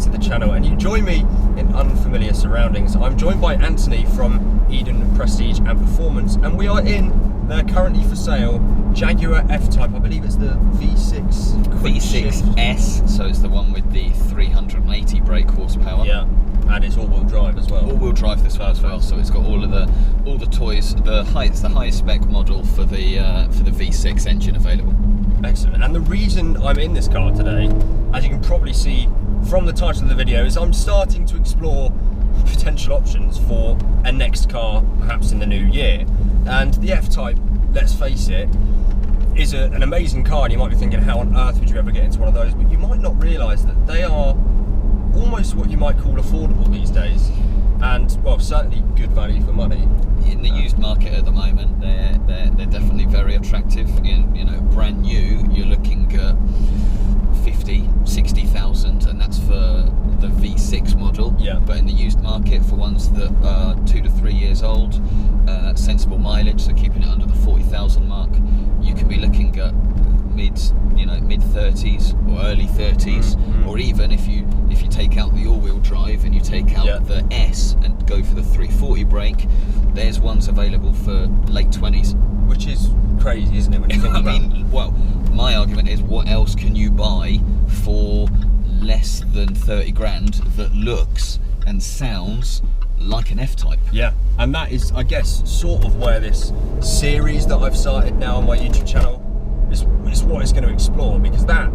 to the channel, and you join me in unfamiliar surroundings. I'm joined by Anthony from Eden Prestige and Performance, and we are in their currently for sale Jaguar F-Type. I believe it's the V6S, so it's the one with the 380 brake horsepower. Yeah, and it's all-wheel drive as well. All-wheel drive this one as well, so it's got all the toys. It's the highest spec model for the V6 engine available. Excellent. And the reason I'm in this car today, as you can probably see from the title of the video, is I'm starting to explore potential options for a next car, perhaps in the new year. And the F-Type, let's face it, is an amazing car, and you might be thinking, how on earth would you ever get into one of those? But you might not realise that they are almost what you might call affordable these days, and well, certainly good value for money. In the used market at the moment, they're definitely very attractive. You know, brand new, you're looking at 50, 60,000, and that's for the V6 model. Yeah. But in the used market, for ones that are 2 to 3 years old, sensible mileage, so keeping it under the 40,000 mark, you can be looking at mid 30s or early 30s, or even if you take out the all-wheel drive and you take out the S and go for the 340 brake, there's ones available for late 20s, which is crazy, isn't it, when you think about it? Well, my argument is, what else can you buy for less than 30 grand that looks and sounds like an F-Type? Yeah, and that is, I guess, sort of where this series that I've started now on my YouTube channel is what it's going to explore, because that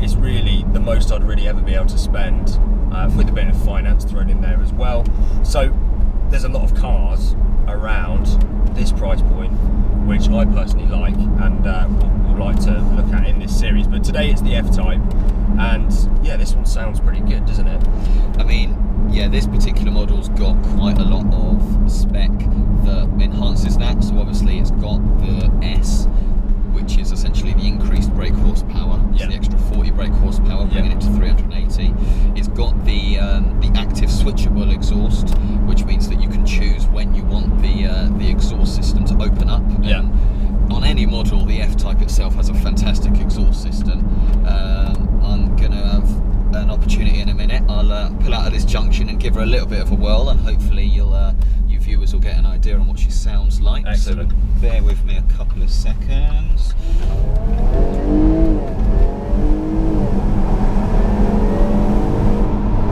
is really the most I'd really ever be able to spend, with a bit of finance thrown in there as well. So there's a lot of cars around this price point which I personally like, and would like to look at in this series. But today it's the F-Type, and yeah, this one sounds pretty good, doesn't it? I mean, yeah, this particular model's got quite a lot of spec that enhances that. So obviously it's got the S, which is essentially the increased brake horsepower. It's the extra 40 brake horsepower, bringing it to 380. It's got the active switchable exhaust, which means that you can choose when you want the exhaust system to open up. Yeah. On any model, the F-Type itself has a fantastic exhaust system. I'm gonna have an opportunity in a minute. I'll pull out of this junction and give her a little bit of a whirl, and hopefully you viewers will get an idea on what she sounds like. Excellent. So bear with me a couple of seconds.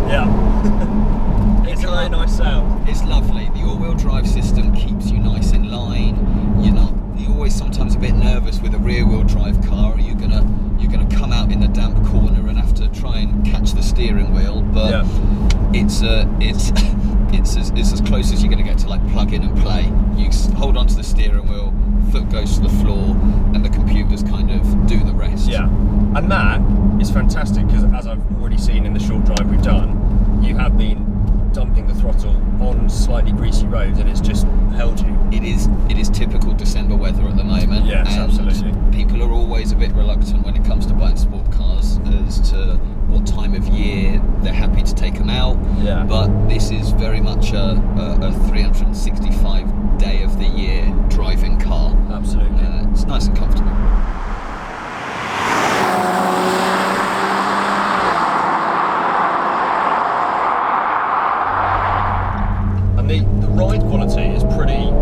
Yeah. It's a very nice sound. It's lovely. The all-wheel drive system keeps you nice in line. You're always sometimes a bit nervous with a rear-wheel drive car. You're gonna come out in the damp corner and have to try and catch the steering wheel, but it's as close as you're going to get to like plug in and play. You hold on to the steering wheel, foot goes to the floor, and the computers kind of do the rest. Yeah, and that is fantastic, because as I've already seen in the short drive we've done, you have been dumping the throttle on slightly greasy roads, and it's just held you. It is typical December weather at the moment. Yes, and absolutely. People are always a bit reluctant when it comes to buying sport cars as to what time of year they're happy to take them out. Yeah. But this is very much a 365 day of the year driving car. Absolutely. It's nice and comfortable. The ride quality is pretty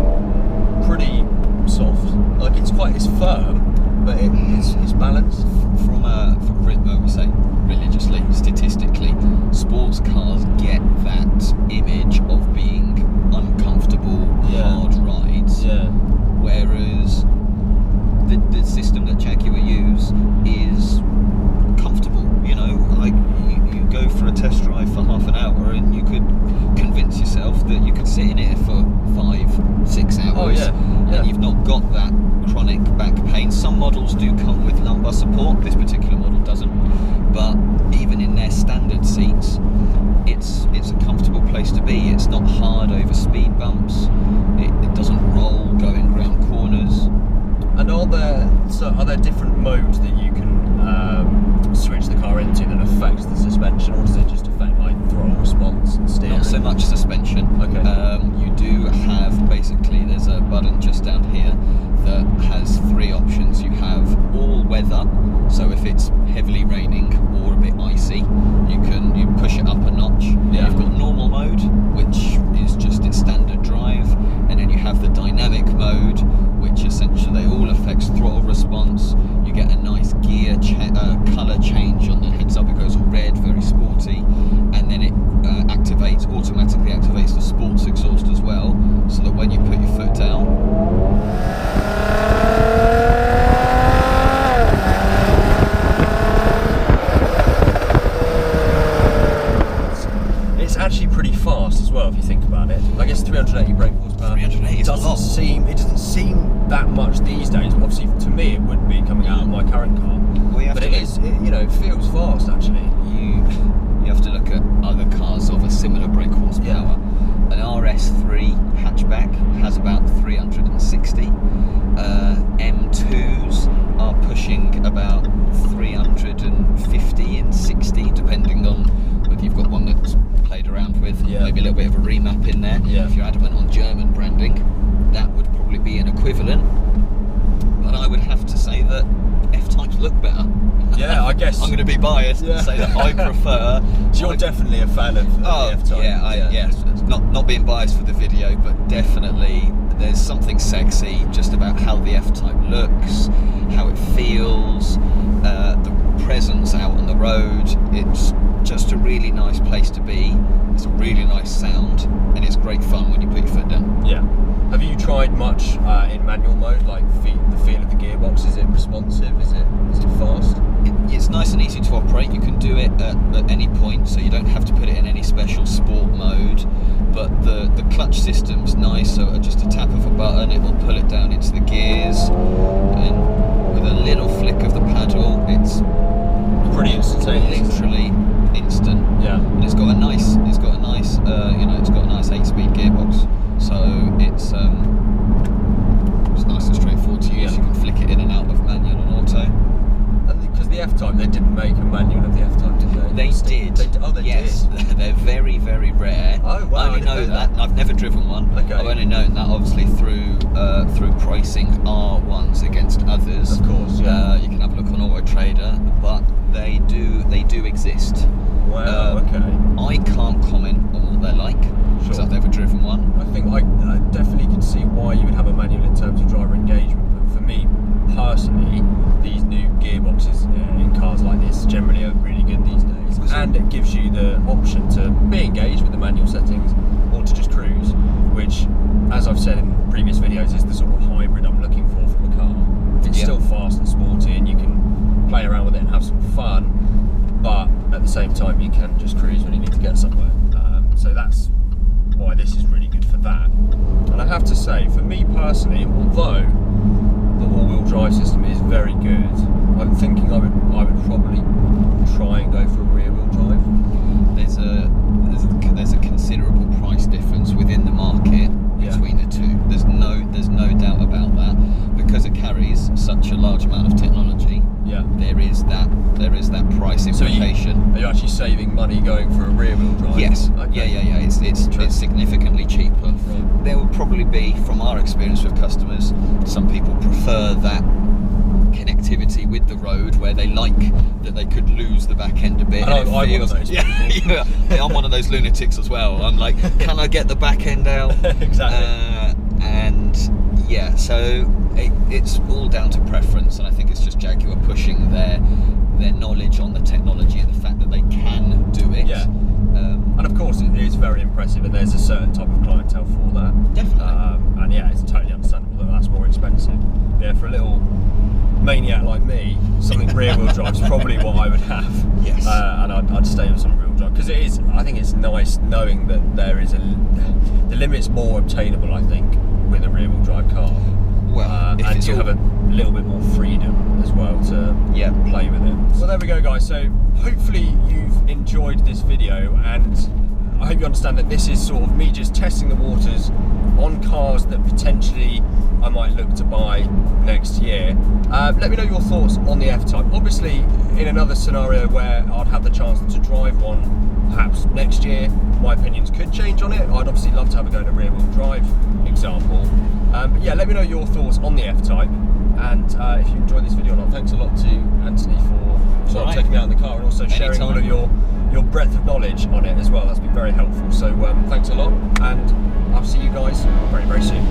soft. Like, it's firm, but it's balanced. From say religiously, statistically, sports cars get that image of being uncomfortable, hard rides. Yeah. Whereas the system that Jaguar use is comfortable. You know, like you go for a test drive for half an hour, and you could convince yourself that you could sit in it for 5-6 hours, and you've not got that chronic back pain. Some models do come with lumbar support. This particular model doesn't, but even in their standard seats, it's a comfortable place to be. It's not hard over speed bumps. It doesn't roll going round corners. And are there different modes that you can switch the car into that affects the suspension, or does it just affect like throttle response and steering? Not so much suspension. Okay. You do have, basically, there's a button just down here that has 3 options. You have all weather, so if it's heavily raining or a bit icy, you push it up much these days. Obviously, to me, it would be coming out of my current car. But it feels fast actually. You have to look at other cars of a similar brake horsepower. An RS3 hatchback has about 360. M2s are pushing about 350 and 60, depending on whether you've got one that's played around with, maybe a little bit of a remap in there. If you're adamant on German branding, that would probably be an equivalent. But I would have to say that F-Types look better. Yeah, I guess. I'm going to be biased and say that I prefer. So you're definitely a fan of the F-Type. Yes. Not being biased for the video, but definitely there's something sexy just about how the F-Type looks, how it feels, the presence out on the road. It's just a really nice place to be. It's a really nice sound, and it's great fun when you put your foot down. Yeah. Have you tried much in manual mode, like the feel of the gearbox? Is it responsive? Is it fast? It's nice and easy to operate. You can do it at any point, so you don't have to put it in any special sport mode. But the clutch system's nice, so at just a tap of a button, it will pull it down into the gears, and with a little flick of the paddle, it's pretty instantaneous. Literally instant. Yeah. And it's got a nice 8-speed gearbox, so it's nice and straightforward to use. You can flick it in and out of manual and auto. Because the F-Type, they didn't make a manual of the F-Type, did they? They did. Yes. Did. They're very, very rare. Oh wow! I only know that. I've never driven one. Okay. I've only known that obviously through pricing R1s against others. Of course. Yeah. You can have a look on Auto Trader, but they do exist. Wow. Okay. I can't comment on what they're like because I've never driven one. I think I definitely can see why you would have a manual in terms of driver engagement, but for me personally, these new gearboxes in cars like this generally are really good these days, and it gives you the option to be engaged with the manual settings or to just cruise, which, as I've said in previous videos, is the sort of hybrid I'm looking for from a car. It's still fast and sporty, and you can play around with it and have some fun, but at the same time you can just cruise when you need to get somewhere. So that's why this is really good for that. And I have to say, for me personally, although the all-wheel drive system is very good, I'm thinking I would probably try and go for a rear-wheel drive. There's a considerable price difference within the market between the two. There's no doubt about that, because it carries such a large amount of technology. Yeah. There is that price implication. So are you actually saving money going for a rear-wheel drive? Yes. Okay. Yeah. It's significantly cheaper. Right. There will probably be, from our experience with customers, some people prefer that connectivity with the road where they like that they could lose the back end a bit. And I'm one of those people. Yeah, I'm one of those lunatics as well. I'm like, can I get the back end out? Exactly. And yeah, so it's all down to preference, and I think it's just Jaguar pushing their knowledge on the technology and the fact that they can do it. Yeah. And of course it is very impressive, and there's a certain type of clientele for that. Definitely. And yeah, it's totally understandable that that's more expensive. Yeah, for a little maniac like me, something rear-wheel drive is probably what I would have. Yes. And I'd stay with some rear-wheel drive, because I think it's nice knowing that there is the limit's more obtainable, I think, with a rear-wheel drive car. Well, and you have a little bit more freedom as well to play with it. So there we go, guys. So hopefully you've enjoyed this video, and I hope you understand that this is sort of me just testing the waters on cars that potentially I might look to buy next year. Let me know your thoughts on the F-Type. Obviously, in another scenario where I'd have the chance to drive one perhaps next year, my opinions could change on it. I'd obviously love to have a go at a rear-wheel drive example. But yeah, let me know your thoughts on the F-Type, and if you enjoyed this video or not. Thanks a lot to Anthony for sort of taking me out in the car and also sharing all of your breadth of knowledge on it as well. That's been very helpful. So thanks a lot, and I'll see you guys very, very soon.